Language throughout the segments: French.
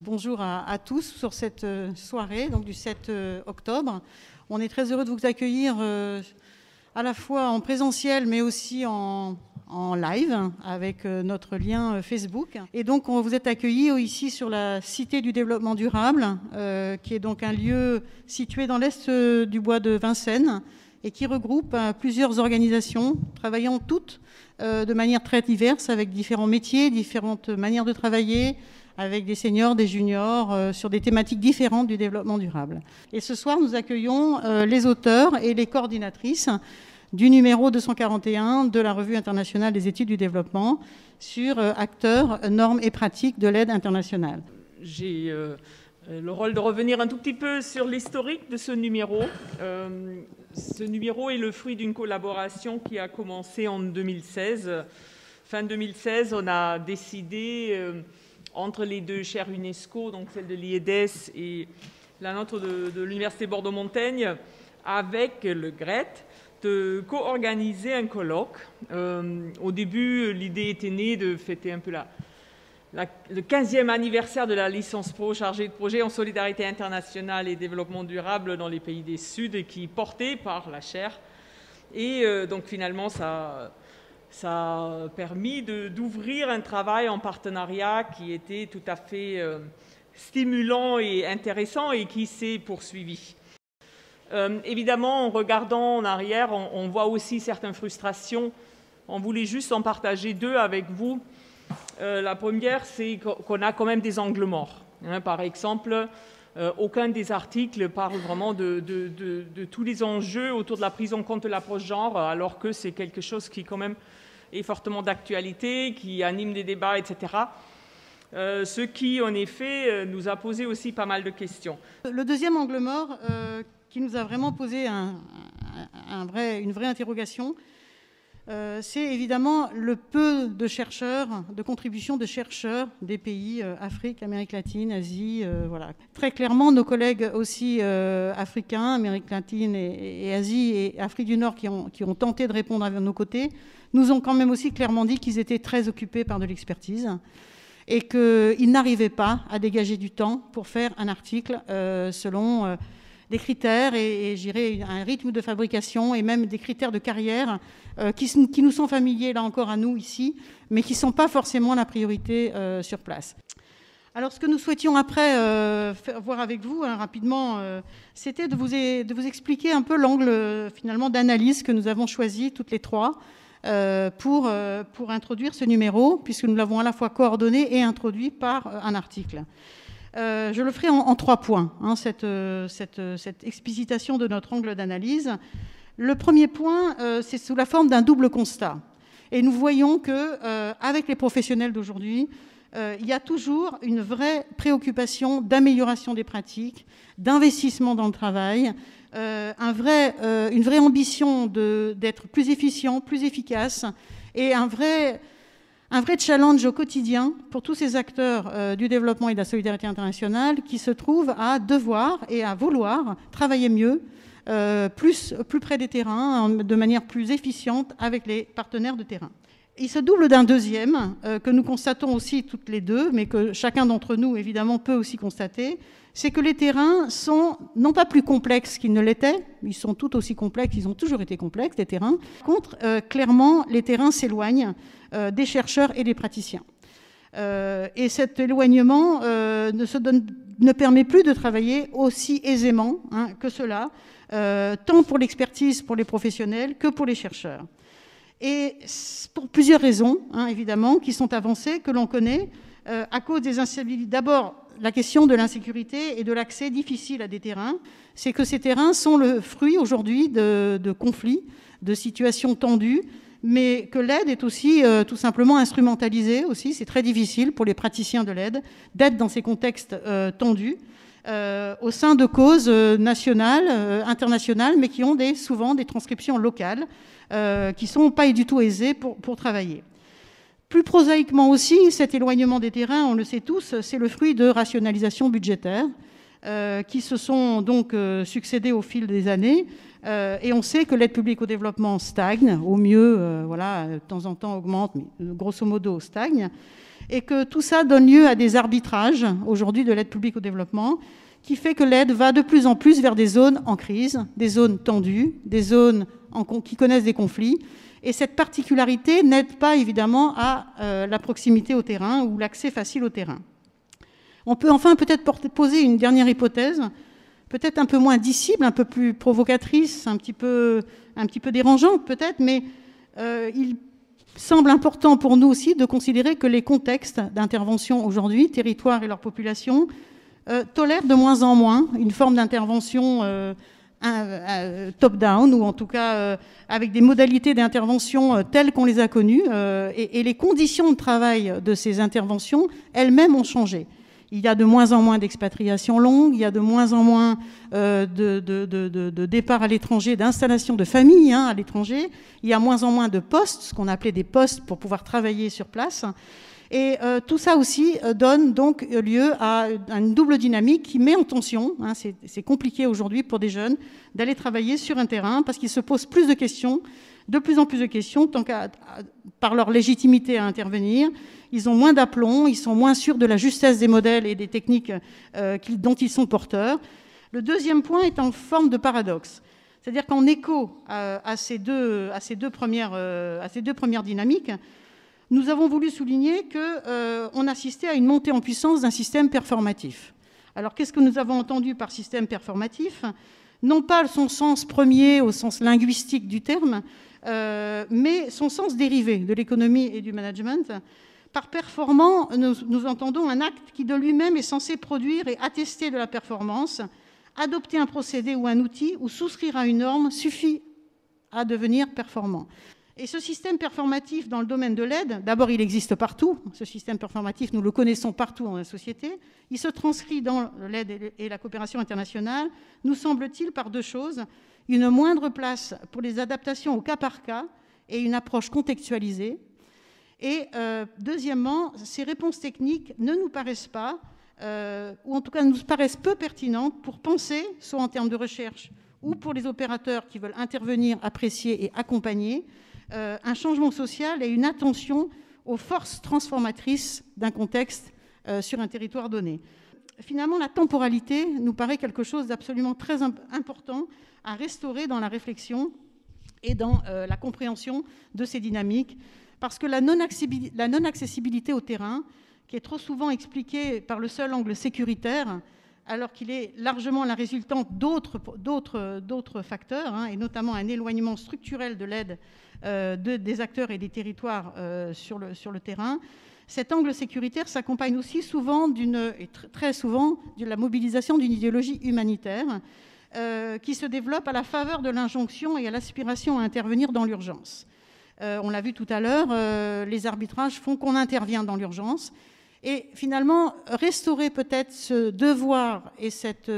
Bonjour à tous sur cette soirée donc du 7 octobre. On est très heureux de vous accueillir à la fois en présentiel mais aussi en live avec notre lien Facebook. Et donc vous êtes accueillis ici sur la Cité du développement durable, qui est donc un lieu situé dans l'est du bois de Vincennes et qui regroupe plusieurs organisations travaillant toutes de manière très diverse avec différents métiers, différentes manières de travailler, avec des seniors, des juniors, sur des thématiques différentes du développement durable. Et ce soir, nous accueillons les auteurs et les coordinatrices du numéro 241 de la Revue internationale des études du développement sur acteurs, normes et pratiques de l'aide internationale. J'ai le rôle de revenir un tout petit peu sur l'historique de ce numéro. Ce numéro est le fruit d'une collaboration qui a commencé en 2016. Fin 2016, on a décidé, entre les deux chaires UNESCO, donc celle de l'IEDES et la nôtre de l'Université Bordeaux-Montaigne, avec le GRET, de co-organiser un colloque. Au début, l'idée était née de fêter un peu le 15e anniversaire de la licence pro chargée de projet en solidarité internationale et développement durable dans les pays des Sud, qui est portée par la chaire. Et donc finalement, ça a permis d'ouvrir un travail en partenariat qui était tout à fait stimulant et intéressant et qui s'est poursuivi. Évidemment, en regardant en arrière, on voit aussi certaines frustrations. On voulait juste en partager deux avec vous. La première, c'est qu'on a quand même des angles morts. Par exemple, aucun des articles parle vraiment de tous les enjeux autour de la prise en compte de l'approche genre, alors que c'est quelque chose qui quand même est fortement d'actualité, qui anime des débats, etc. Ce qui, en effet, nous a posé aussi pas mal de questions. Le deuxième angle mort qui nous a vraiment posé une vraie interrogation, c'est évidemment le peu de chercheurs, de contributions de chercheurs des pays Afrique, Amérique latine, Asie. Voilà. Très clairement, nos collègues aussi africains, Amérique latine et Asie et Afrique du Nord qui ont tenté de répondre à nos côtés, nous ont quand même aussi clairement dit qu'ils étaient très occupés par de l'expertise et qu'ils n'arrivaient pas à dégager du temps pour faire un article selon des critères et j'irais un rythme de fabrication et même des critères de carrière qui nous sont familiers, là encore, à nous, ici, mais qui ne sont pas forcément la priorité sur place. Alors, ce que nous souhaitions après voir avec vous, rapidement, c'était de vous expliquer un peu l'angle, finalement, d'analyse que nous avons choisi, toutes les trois, pour introduire ce numéro, puisque nous l'avons à la fois coordonné et introduit par un article. Je le ferai en 3 points, cette explicitation de notre angle d'analyse. Le premier point, c'est sous la forme d'un double constat. Et nous voyons qu'avec les professionnels d'aujourd'hui, il y a toujours une vraie préoccupation d'amélioration des pratiques, d'investissement dans le travail, une vraie ambition d'être plus efficient, plus efficace, et un vrai challenge au quotidien pour tous ces acteurs du développement et de la solidarité internationale qui se trouvent à devoir et à vouloir travailler mieux, plus près des terrains, de manière plus efficiente avec les partenaires de terrain. Il se double d'un deuxième que nous constatons aussi toutes les deux, mais que chacun d'entre nous, évidemment, peut aussi constater, c'est que les terrains sont non pas plus complexes qu'ils ne l'étaient, ils sont tout aussi complexes, ils ont toujours été complexes, les terrains. Par contre, clairement, les terrains s'éloignent des chercheurs et des praticiens. Et cet éloignement ne permet plus de travailler aussi aisément que cela, tant pour l'expertise, pour les professionnels, que pour les chercheurs. Et pour plusieurs raisons, évidemment, qui sont avancées, que l'on connaît, à cause des instabilités. D'abord, la question de l'insécurité et de l'accès difficile à des terrains, c'est que ces terrains sont le fruit aujourd'hui de conflits, de situations tendues, mais que l'aide est aussi tout simplement instrumentalisée aussi. C'est très difficile pour les praticiens de l'aide d'être dans ces contextes tendus au sein de causes nationales, internationales, mais qui ont souvent des transcriptions locales qui ne sont pas du tout aisées pour travailler. Plus prosaïquement aussi, cet éloignement des terrains, on le sait tous, c'est le fruit de rationalisation budgétaire qui se sont donc succédés au fil des années. Et on sait que l'aide publique au développement stagne, au mieux, voilà, de temps en temps augmente, mais grosso modo stagne, et que tout ça donne lieu à des arbitrages aujourd'hui de l'aide publique au développement, qui fait que l'aide va de plus en plus vers des zones en crise, des zones tendues, des zones qui connaissent des conflits. Et cette particularité n'aide pas évidemment à la proximité au terrain ou l'accès facile au terrain. On peut enfin peut-être poser une dernière hypothèse, peut-être un peu moins disciple, un peu plus provocatrice, un petit peu dérangeante peut-être, mais il semble important pour nous aussi de considérer que les contextes d'intervention aujourd'hui, territoires et leur population, tolèrent de moins en moins une forme d'intervention top-down, ou en tout cas avec des modalités d'intervention telles qu'on les a connues, et les conditions de travail de ces interventions elles-mêmes ont changé. Il y a de moins en moins d'expatriations longues, il y a de moins en moins de départs à l'étranger, d'installations de familles à l'étranger, il y a moins en moins de postes, ce qu'on appelait des postes pour pouvoir travailler sur place. Et tout ça aussi donne donc lieu à une double dynamique qui met en tension. C'est compliqué aujourd'hui pour des jeunes d'aller travailler sur un terrain parce qu'ils se posent plus de questions, de plus en plus de questions, par leur légitimité à intervenir. Ils ont moins d'aplomb, ils sont moins sûrs de la justesse des modèles et des techniques dont ils sont porteurs. Le deuxième point est en forme de paradoxe. C'est-à-dire qu'en écho à ces deux premières dynamiques, nous avons voulu souligner qu'on assistait à une montée en puissance d'un système performatif. Alors, qu'est-ce que nous avons entendu par système performatif ? Non pas son sens premier au sens linguistique du terme, mais son sens dérivé de l'économie et du management. Par performant, nous entendons un acte qui de lui-même est censé produire et attester de la performance. Adopter un procédé ou un outil ou souscrire à une norme suffit à devenir performant. Et ce système performatif dans le domaine de l'aide, d'abord il existe partout, ce système performatif nous le connaissons partout dans la société, il se transcrit dans l'aide et la coopération internationale, nous semble-t-il par deux choses, une moindre place pour les adaptations au cas par cas et une approche contextualisée, et deuxièmement, ces réponses techniques ne nous paraissent pas, ou en tout cas nous paraissent peu pertinentes pour penser, soit en termes de recherche ou pour les opérateurs qui veulent intervenir, apprécier et accompagner, un changement social et une attention aux forces transformatrices d'un contexte sur un territoire donné. Finalement, la temporalité nous paraît quelque chose d'absolument très important à restaurer dans la réflexion et dans la compréhension de ces dynamiques, parce que la non-accessibilité au terrain, qui est trop souvent expliquée par le seul angle sécuritaire, alors qu'il est largement la résultante d'autres facteurs, et notamment un éloignement structurel de l'aide des acteurs et des territoires sur le terrain. Cet angle sécuritaire s'accompagne aussi souvent très souvent de la mobilisation d'une idéologie humanitaire qui se développe à la faveur de l'injonction et à l'aspiration à intervenir dans l'urgence. On l'a vu tout à l'heure, les arbitrages font qu'on intervient dans l'urgence. Et finalement, restaurer peut-être ce devoir et cette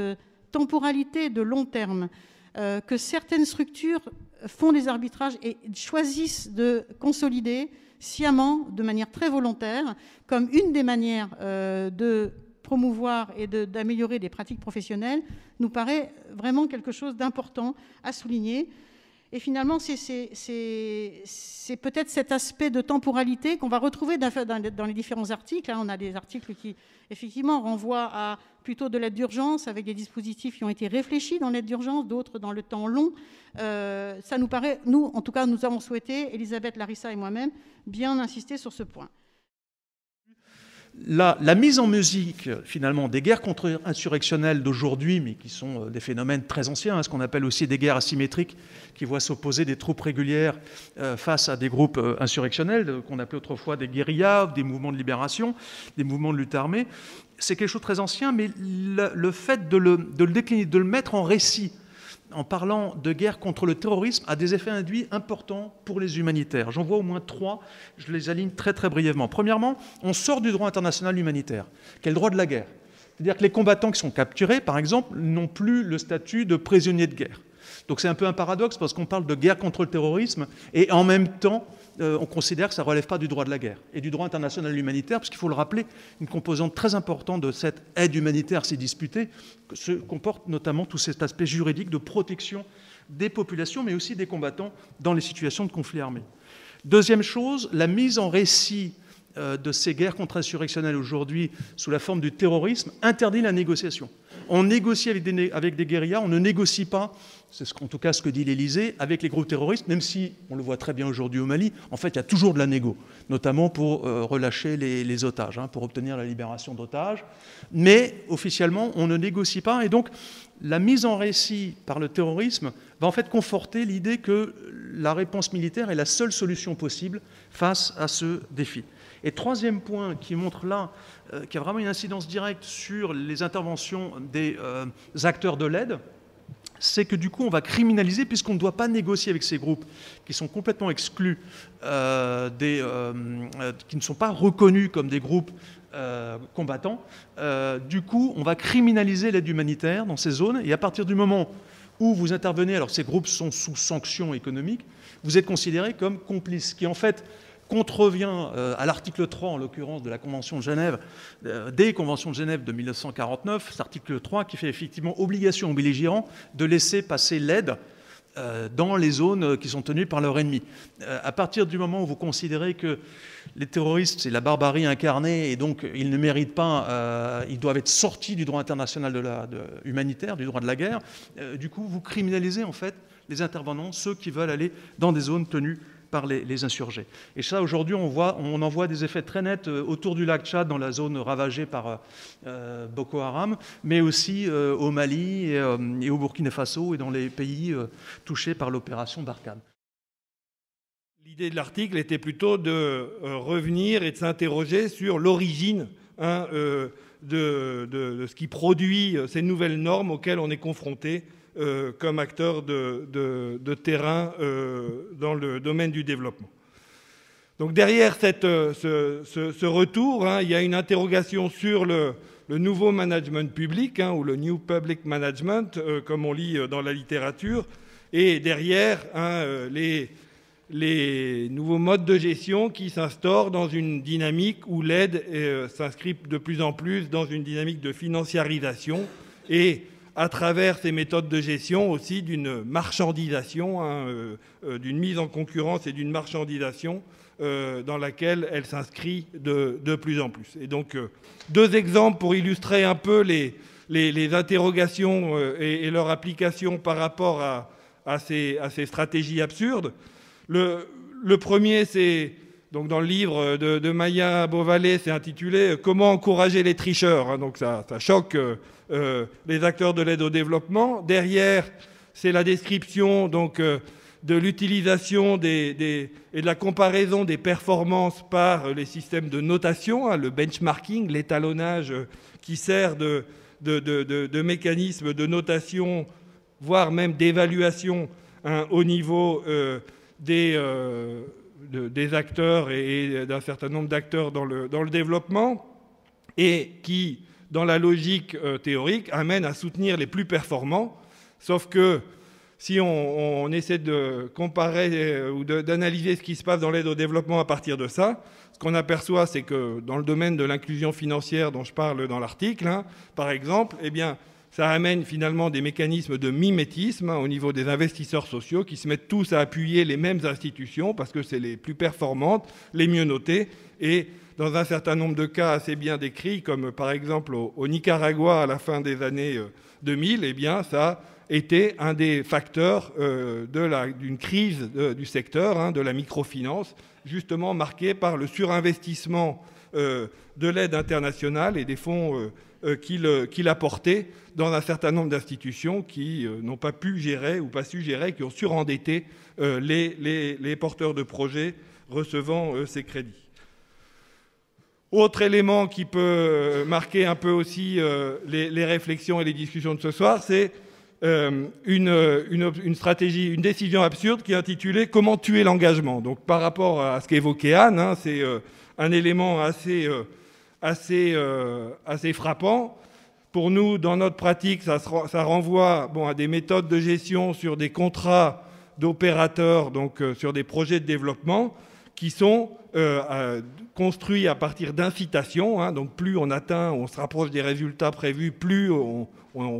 temporalité de long terme que certaines structures font des arbitrages et choisissent de consolider sciemment, de manière très volontaire, comme une des manières de promouvoir et d'améliorer des pratiques professionnelles, nous paraît vraiment quelque chose d'important à souligner. Et finalement, c'est peut-être cet aspect de temporalité qu'on va retrouver dans les différents articles. On a des articles qui, effectivement, renvoient à plutôt de l'aide d'urgence, avec des dispositifs qui ont été réfléchis dans l'aide d'urgence, d'autres dans le temps long. Ça nous paraît, nous, en tout cas, nous avons souhaité, Elisabeth, Larissa et moi-même, bien insister sur ce point. La mise en musique, finalement, des guerres contre-insurrectionnelles d'aujourd'hui, mais qui sont des phénomènes très anciens, ce qu'on appelle aussi des guerres asymétriques, qui voient s'opposer des troupes régulières face à des groupes insurrectionnels, qu'on appelait autrefois des guérillas, des mouvements de libération, des mouvements de lutte armée. C'est quelque chose de très ancien, mais le fait de le décliner, de le mettre en récit, en parlant de guerre contre le terrorisme, a des effets induits importants pour les humanitaires. J'en vois au moins 3, je les aligne très très brièvement. Premièrement, on sort du droit international humanitaire, qui est le droit de la guerre. C'est-à-dire que les combattants qui sont capturés, par exemple, n'ont plus le statut de prisonniers de guerre. Donc c'est un peu un paradoxe, parce qu'on parle de guerre contre le terrorisme, et en même temps, on considère que ça ne relève pas du droit de la guerre et du droit international humanitaire, parce qu'il faut le rappeler, une composante très importante de cette aide humanitaire si disputée se comporte notamment tout cet aspect juridique de protection des populations, mais aussi des combattants dans les situations de conflit armé. Deuxième chose, la mise en récit de ces guerres contre-insurrectionnelles aujourd'hui sous la forme du terrorisme interdit la négociation. On négocie avec des guérillas, on ne négocie pas, c'est en tout cas ce que dit l'Élysée, avec les groupes terroristes, même si, on le voit très bien aujourd'hui au Mali, en fait il y a toujours de la négo, notamment pour relâcher les otages, pour obtenir la libération d'otages. Mais officiellement, on ne négocie pas, et donc la mise en récit par le terrorisme va en fait conforter l'idée que la réponse militaire est la seule solution possible face à ce défi. Et troisième point qui montre là, qui a vraiment une incidence directe sur les interventions des acteurs de l'aide, c'est que du coup on va criminaliser, puisqu'on ne doit pas négocier avec ces groupes qui sont complètement exclus, qui ne sont pas reconnus comme des groupes combattants. Du coup on va criminaliser l'aide humanitaire dans ces zones, et à partir du moment où vous intervenez, alors ces groupes sont sous sanctions économiques, vous êtes considérés comme complices, qui en fait contrevient à l'article 3, en l'occurrence, de la Convention de Genève, des Conventions de Genève de 1949, cet article 3 qui fait effectivement obligation aux belligérants de laisser passer l'aide dans les zones qui sont tenues par leur ennemi. À partir du moment où vous considérez que les terroristes, c'est la barbarie incarnée, et donc ils ne méritent pas, ils doivent être sortis du droit international humanitaire, du droit de la guerre, du coup vous criminalisez en fait les intervenants, ceux qui veulent aller dans des zones tenues par les insurgés. Et ça, aujourd'hui, on en voit des effets très nets autour du lac Tchad, dans la zone ravagée par Boko Haram, mais aussi au Mali et au Burkina Faso et dans les pays touchés par l'opération Barkhane. L'idée de l'article était plutôt de revenir et de s'interroger sur l'origine de ce qui produit ces nouvelles normes auxquelles on est confronté comme acteur de terrain dans le domaine du développement. Donc derrière ce retour, il y a une interrogation sur le nouveau management public, ou le New Public Management, comme on lit dans la littérature, et derrière les nouveaux modes de gestion qui s'instaurent dans une dynamique où l'aide s'inscrit de plus en plus dans une dynamique de financiarisation, et à travers ces méthodes de gestion aussi d'une marchandisation, d'une mise en concurrence et d'une marchandisation dans laquelle elle s'inscrit de plus en plus. Et donc, deux exemples pour illustrer un peu les interrogations et leur application par rapport à ces stratégies absurdes. Le premier, c'est donc dans le livre de Maya Beauvalet, c'est intitulé « Comment encourager les tricheurs ». Donc ça choque les acteurs de l'aide au développement. Derrière, c'est la description donc, de l'utilisation et de la comparaison des performances par les systèmes de notation, le benchmarking, l'étalonnage qui sert de mécanisme de notation, voire même d'évaluation au niveau des acteurs et d'un certain nombre d'acteurs dans le développement, et qui, dans la logique théorique, amène à soutenir les plus performants. Sauf que si on essaie de comparer ou d'analyser ce qui se passe dans l'aide au développement à partir de ça, ce qu'on aperçoit, c'est que dans le domaine de l'inclusion financière dont je parle dans l'article, par exemple, eh bien, ça amène finalement des mécanismes de mimétisme au niveau des investisseurs sociaux qui se mettent tous à appuyer les mêmes institutions parce que c'est les plus performantes, les mieux notées, et dans un certain nombre de cas assez bien décrits, comme par exemple au Nicaragua à la fin des années 2000, eh bien, ça a été un des facteurs d'une crise du secteur, de la microfinance, justement marquée par le surinvestissement de l'aide internationale et des fonds qu'il a portés dans un certain nombre d'institutions qui n'ont pas pu gérer ou pas su gérer, qui ont surendetté les porteurs de projets recevant ces crédits. Autre élément qui peut marquer un peu aussi les réflexions et les discussions de ce soir, c'est une stratégie, une décision absurde qui est intitulée « Comment tuer l'engagement ». Donc par rapport à ce qu'évoquait Anne, c'est un élément assez frappant. Pour nous, dans notre pratique, ça renvoie à des méthodes de gestion sur des contrats d'opérateurs, donc sur des projets de développement, qui sont construits à partir d'incitations, hein, donc plus on atteint, on se rapproche des résultats prévus, plus on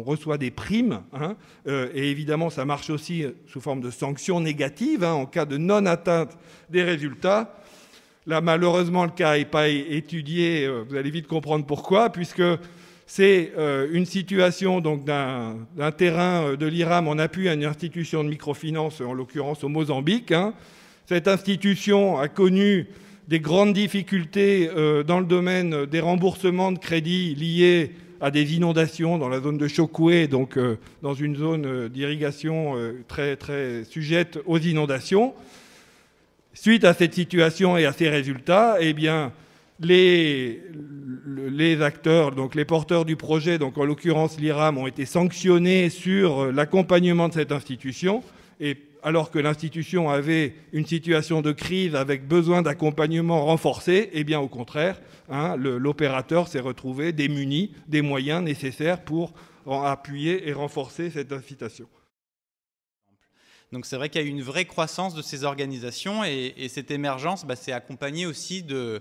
reçoit des primes, hein, et évidemment ça marche aussi sous forme de sanctions négatives, hein, en cas de non-atteinte des résultats. Là malheureusement le cas n'est pas étudié, vous allez vite comprendre pourquoi, puisque c'est une situation donc d'un terrain de l'IRAM en appui à une institution de microfinance, en l'occurrence au Mozambique, hein. Cette institution a connu des grandes difficultés dans le domaine des remboursements de crédits liés à des inondations dans la zone de Chokwe, donc dans une zone d'irrigation très, très sujette aux inondations. Suite à cette situation et à ces résultats, eh bien, les acteurs, donc les porteurs du projet, donc en l'occurrence l'IRAM, ont été sanctionnés sur l'accompagnement de cette institution, et alors que l'institution avait une situation de crise avec besoin d'accompagnement renforcé, eh bien au contraire, hein, l'opérateur s'est retrouvé démuni des moyens nécessaires pour appuyer et renforcer cette incitation. Donc c'est vrai qu'il y a eu une vraie croissance de ces organisations et cette émergence s'est accompagnée aussi d'un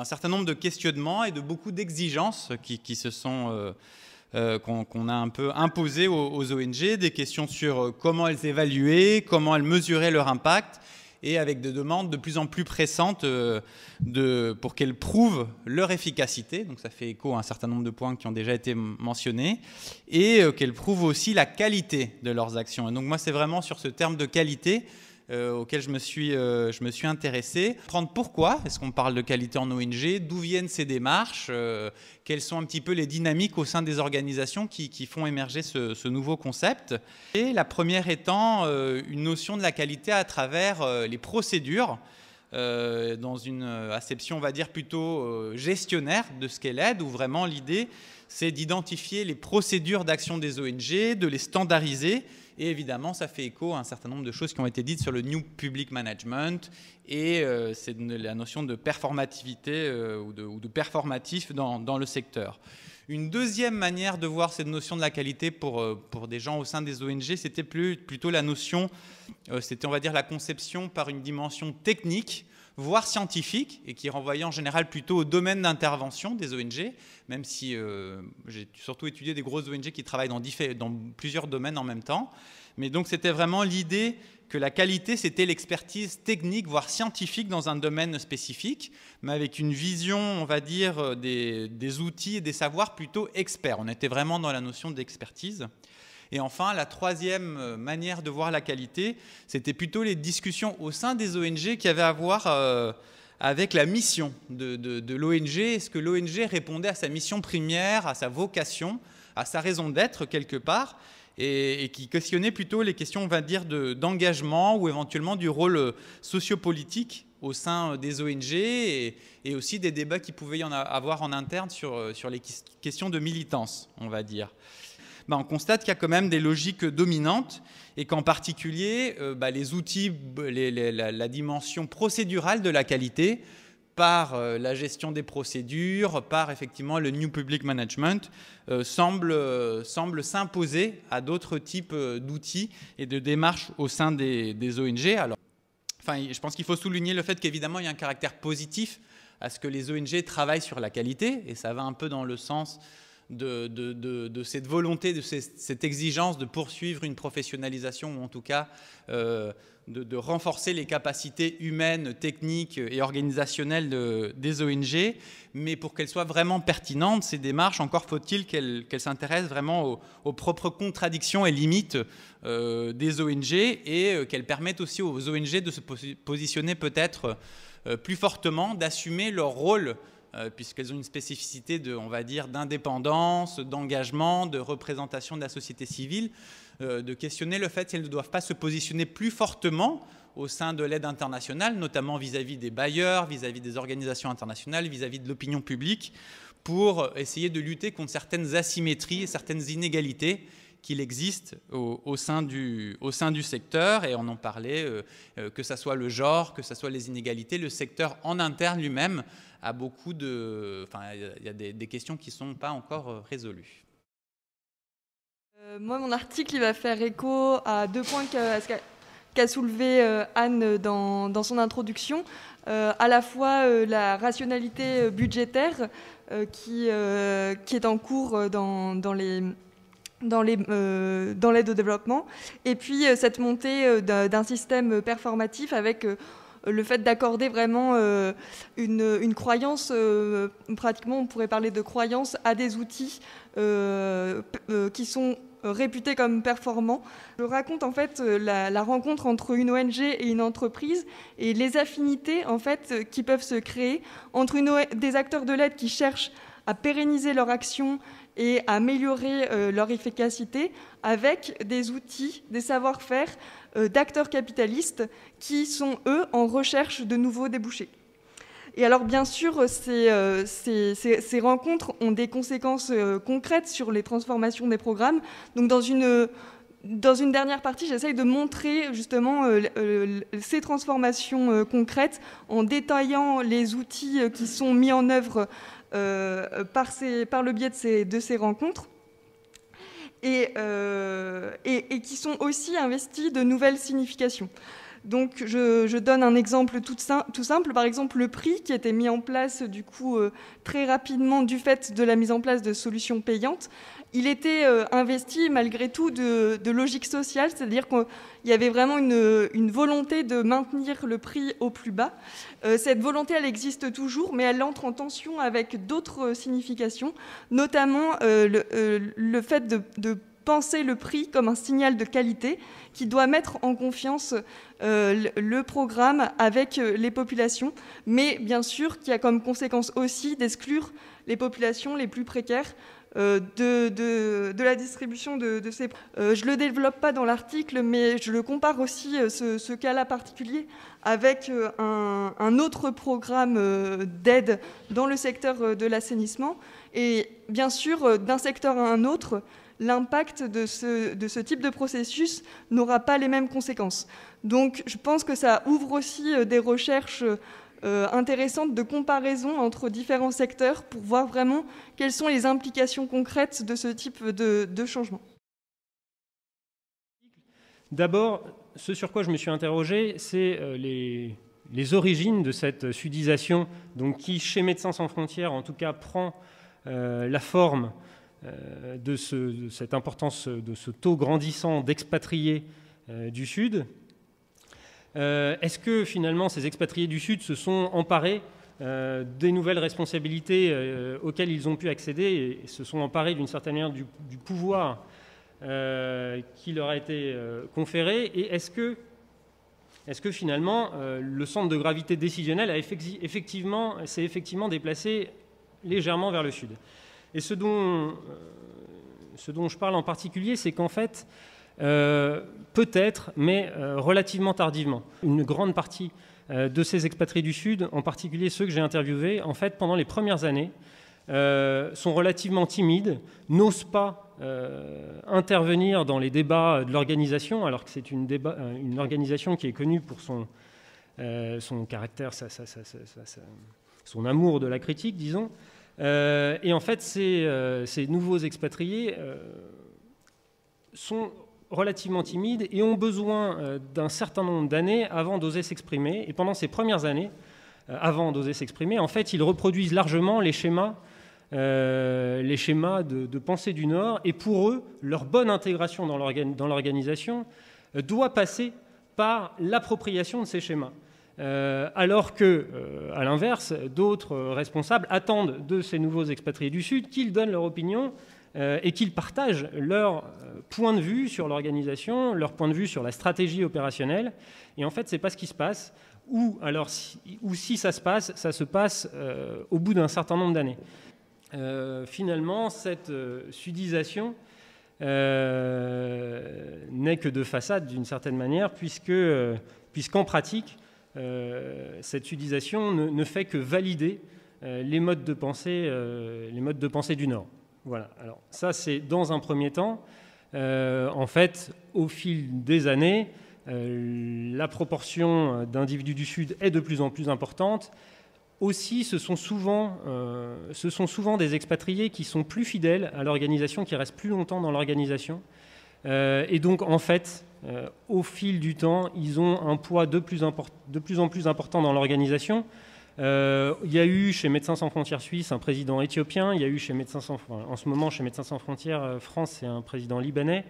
certain nombre de questionnements et de beaucoup d'exigences qui se sont qu'on a un peu imposées aux ONG, des questions sur comment elles évaluaient, comment elles mesuraient leur impact, et avec des demandes de plus en plus pressantes pour qu'elles prouvent leur efficacité. Donc ça fait écho à un certain nombre de points qui ont déjà été mentionnés, et qu'elles prouvent aussi la qualité de leurs actions. Et donc moi, c'est vraiment sur ce terme de qualité auquel je me suis intéressé. Comprendre pourquoi est-ce qu'on parle de qualité en ONG, d'où viennent ces démarches, quelles sont un petit peu les dynamiques au sein des organisations qui font émerger ce nouveau concept. Et la première étant une notion de la qualité à travers les procédures, dans une acception, on va dire, plutôt gestionnaire de ce qu'est l'aide, où vraiment l'idée, c'est d'identifier les procédures d'action des ONG, de les standardiser. Et évidemment, ça fait écho à un certain nombre de choses qui ont été dites sur le New Public Management, et c'est la notion de performativité ou de performatif dans le secteur. Une deuxième manière de voir cette notion de la qualité pour des gens au sein des ONG, c'était plutôt la notion, c'était on va dire la conception par une dimension technique, voire scientifique, et qui renvoyait en général plutôt au domaine d'intervention des ONG, même si j'ai surtout étudié des grosses ONG qui travaillent dans plusieurs domaines en même temps. Mais donc c'était vraiment l'idée que la qualité, c'était l'expertise technique, voire scientifique dans un domaine spécifique, mais avec une vision, on va dire, des outils et des savoirs plutôt experts. On était vraiment dans la notion d'expertise. Et enfin, la troisième manière de voir la qualité, c'était plutôt les discussions au sein des ONG qui avaient à voir avec la mission de l'ONG. Est-ce que l'ONG répondait à sa mission première, à sa vocation, à sa raison d'être quelque part, et qui questionnait plutôt les questions, on va dire, d'engagement ou éventuellement du rôle sociopolitique au sein des ONG, et aussi des débats qu'il pouvait y en avoir en interne sur les questions de militance, on va dire. On constate qu'il y a quand même des logiques dominantes, et qu'en particulier, les outils, la dimension procédurale de la qualité, par la gestion des procédures, par effectivement le New Public Management, semble s'imposer à d'autres types d'outils et de démarches au sein des ONG. Alors, je pense qu'il faut souligner le fait qu'évidemment, il y a un caractère positif à ce que les ONG travaillent sur la qualité, et ça va un peu dans le sens de cette volonté, de cette exigence de poursuivre une professionnalisation, ou en tout cas de renforcer les capacités humaines, techniques et organisationnelles des ONG. Mais pour qu'elles soient vraiment pertinentes, ces démarches, encore faut-il qu'elles s'intéressent vraiment aux propres contradictions et limites des ONG, et qu'elles permettent aussi aux ONG de se positionner peut-être plus fortement, d'assumer leur rôle, puisqu'elles ont une spécificité on va dire, d'indépendance, d'engagement, de représentation de la société civile, de questionner le fait si elles ne doivent pas se positionner plus fortement au sein de l'aide internationale, notamment vis-à-vis des bailleurs, vis-à-vis des organisations internationales, vis-à-vis de l'opinion publique, pour essayer de lutter contre certaines asymétries et certaines inégalités qu'il existe au sein du secteur. Et on en parlait, que ce soit le genre, que ce soit les inégalités, le secteur en interne lui-même a beaucoup il y a des questions qui ne sont pas encore résolues. Moi, mon article, il va faire écho à deux points qu'a soulevé Anne dans son introduction, à la fois la rationalité budgétaire qui est en cours dans l'aide au développement, et puis cette montée d'un système performatif avec le fait d'accorder vraiment une croyance, pratiquement on pourrait parler de croyance, à des outils qui sont réputés comme performants. Je raconte en fait la rencontre entre une ONG et une entreprise et les affinités en fait qui peuvent se créer entre des acteurs de l'aide qui cherchent à pérenniser leur action et à améliorer leur efficacité avec des outils, des savoir-faire d'acteurs capitalistes qui sont, eux, en recherche de nouveaux débouchés. Et alors, bien sûr, ces rencontres ont des conséquences concrètes sur les transformations des programmes. Donc, dans une dernière partie, j'essaye de montrer justement ces transformations concrètes en détaillant les outils qui sont mis en œuvre par le biais de ces rencontres. Et qui sont aussi investis de nouvelles significations. Donc je donne un exemple tout simple, par exemple le prix qui a été mis en place du coup très rapidement du fait de la mise en place de solutions payantes. Il était investi malgré tout de logique sociale, c'est-à-dire qu'il y avait vraiment une volonté de maintenir le prix au plus bas. Cette volonté, elle existe toujours, mais elle entre en tension avec d'autres significations, notamment le fait de penser le prix comme un signal de qualité qui doit mettre en confiance le programme avec les populations, mais bien sûr qui a comme conséquence aussi d'exclure les populations les plus précaires de la distribution de ces... je ne le développe pas dans l'article, mais je le compare aussi, ce cas-là particulier, avec un autre programme d'aide dans le secteur de l'assainissement. Et bien sûr, d'un secteur à un autre, l'impact de ce type de processus n'aura pas les mêmes conséquences. Donc je pense que ça ouvre aussi des recherches intéressantes de comparaison entre différents secteurs pour voir vraiment quelles sont les implications concrètes de ce type de changement. D'abord, ce sur quoi je me suis interrogé, c'est les origines de cette sudisation, donc qui, chez Médecins sans frontières, en tout cas, prend la forme de cette importance, de ce taux grandissant d'expatriés du Sud. Est-ce que finalement ces expatriés du Sud se sont emparés des nouvelles responsabilités auxquelles ils ont pu accéder et se sont emparés d'une certaine manière du pouvoir qui leur a été conféré? Et est-ce que finalement le centre de gravité décisionnel s'est effectivement déplacé légèrement vers le Sud? Et ce dont je parle en particulier, c'est qu'en fait, peut-être, mais relativement tardivement, une grande partie de ces expatriés du Sud, en particulier ceux que j'ai interviewés, en fait, pendant les premières années, sont relativement timides, n'osent pas intervenir dans les débats de l'organisation, alors que c'est une organisation qui est connue pour son caractère, son amour de la critique, disons. Et en fait, ces nouveaux expatriés sont relativement timides et ont besoin d'un certain nombre d'années avant d'oser s'exprimer. Et pendant ces premières années, avant d'oser s'exprimer, en fait, ils reproduisent largement les schémas de pensée du Nord. Et pour eux, leur bonne intégration dans l'organisation doit passer par l'appropriation de ces schémas. Alors que, à l'inverse, d'autres responsables attendent de ces nouveaux expatriés du Sud qu'ils donnent leur opinion et qu'ils partagent leur point de vue sur l'organisation, leur point de vue sur la stratégie opérationnelle. Et en fait, ce n'est pas ce qui se passe. Ou si ça se passe au bout d'un certain nombre d'années. Finalement, cette sudisation n'est que de façade d'une certaine manière, puisqu'en pratique, cette sudisation ne fait que valider les modes de pensée du Nord. Voilà. Alors ça, c'est dans un premier temps. En fait, au fil des années, la proportion d'individus du Sud est de plus en plus importante. Aussi, ce sont souvent des expatriés qui sont plus fidèles à l'organisation, qui restent plus longtemps dans l'organisation. Et donc, en fait, au fil du temps, ils ont un poids de plus en plus important dans l'organisation. Il y a eu chez Médecins sans frontières Suisse un président éthiopien, il y a eu en ce moment chez Médecins sans frontières France, c'est un président libanais.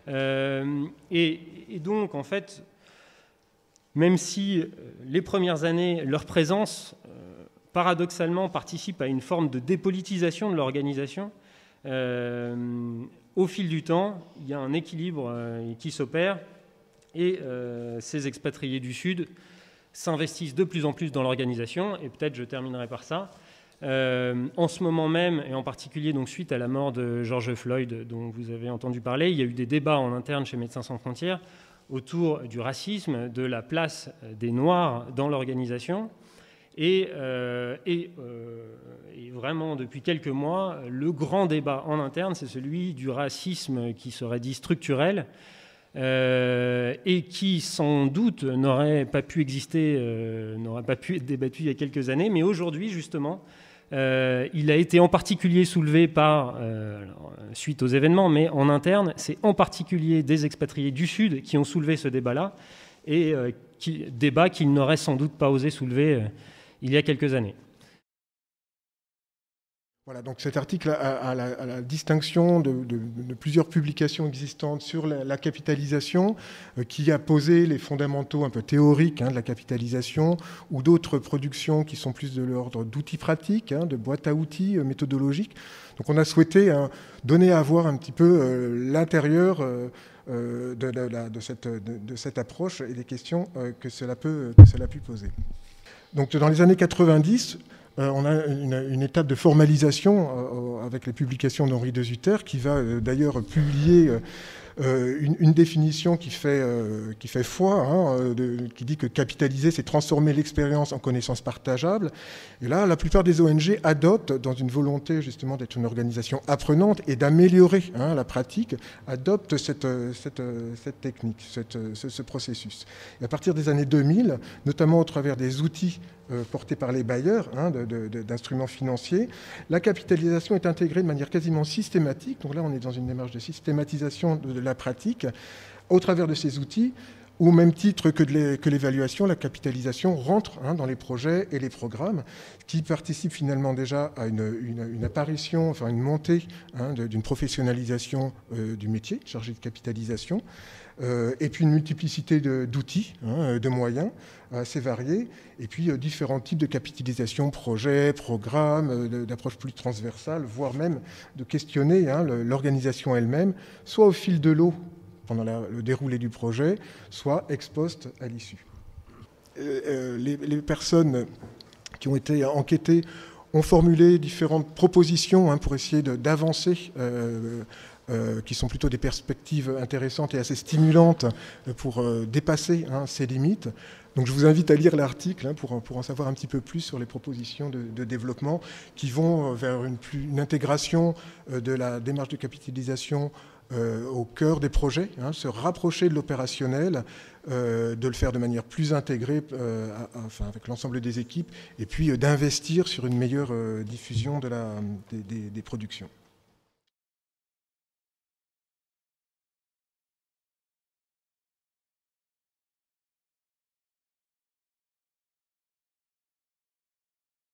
Et donc, en fait, même si les premières années, leur présence, paradoxalement, participe à une forme de dépolitisation de l'organisation, au fil du temps, il y a un équilibre qui s'opère et ces expatriés du Sud s'investissent de plus en plus dans l'organisation. Et peut-être je terminerai par ça. En ce moment même, et en particulier donc, suite à la mort de George Floyd, dont vous avez entendu parler, il y a eu des débats en interne chez Médecins sans frontières autour du racisme, de la place des Noirs dans l'organisation. Et vraiment, depuis quelques mois, le grand débat en interne, c'est celui du racisme qui serait dit structurel et qui, sans doute, n'aurait pas pu exister, n'aurait pas pu être débattu il y a quelques années. Mais aujourd'hui, justement, il a été en particulier soulevé suite aux événements, mais en interne, c'est en particulier des expatriés du Sud qui ont soulevé ce débat-là, et débat qu'ils n'auraient sans doute pas osé soulever il y a quelques années. Voilà, donc cet article a la distinction de plusieurs publications existantes sur la capitalisation, qui a posé les fondamentaux un peu théoriques de la capitalisation, ou d'autres productions qui sont plus de l'ordre d'outils pratiques, de boîtes à outils méthodologiques. Donc on a souhaité donner à voir un petit peu l'intérieur de cette approche et les questions que cela peut poser. Donc dans les années 90, on a une étape de formalisation avec les publications d'Henri de Zutter, qui va d'ailleurs publier une définition qui fait foi, qui dit que capitaliser, c'est transformer l'expérience en connaissances partageables. Et là, la plupart des ONG adoptent, dans une volonté justement d'être une organisation apprenante et d'améliorer la pratique, adoptent cette technique, ce processus. Et à partir des années 2000, notamment au travers des outils portés par les bailleurs d'instruments financiers, la capitalisation est intégrée de manière quasiment systématique. Donc là, on est dans une démarche de systématisation de la pratique au travers de ces outils. Au même titre que l'évaluation, la capitalisation rentre dans les projets et les programmes, qui participent finalement déjà à une apparition, enfin une montée d'une professionnalisation du métier chargé de capitalisation, et puis une multiplicité d'outils, de moyens assez variés, et puis différents types de capitalisation, projets, programmes, d'approches plus transversales, voire même de questionner l'organisation elle-même, soit au fil de l'eau, pendant le déroulé du projet, soit ex post à l'issue. Les personnes qui ont été enquêtées ont formulé différentes propositions pour essayer d'avancer, qui sont plutôt des perspectives intéressantes et assez stimulantes pour dépasser ces limites. Donc je vous invite à lire l'article pour en savoir un petit peu plus sur les propositions de développement qui vont vers une intégration de la démarche de capitalisation au cœur des projets, se rapprocher de l'opérationnel, de le faire de manière plus intégrée avec l'ensemble des équipes, et puis d'investir sur une meilleure diffusion des productions.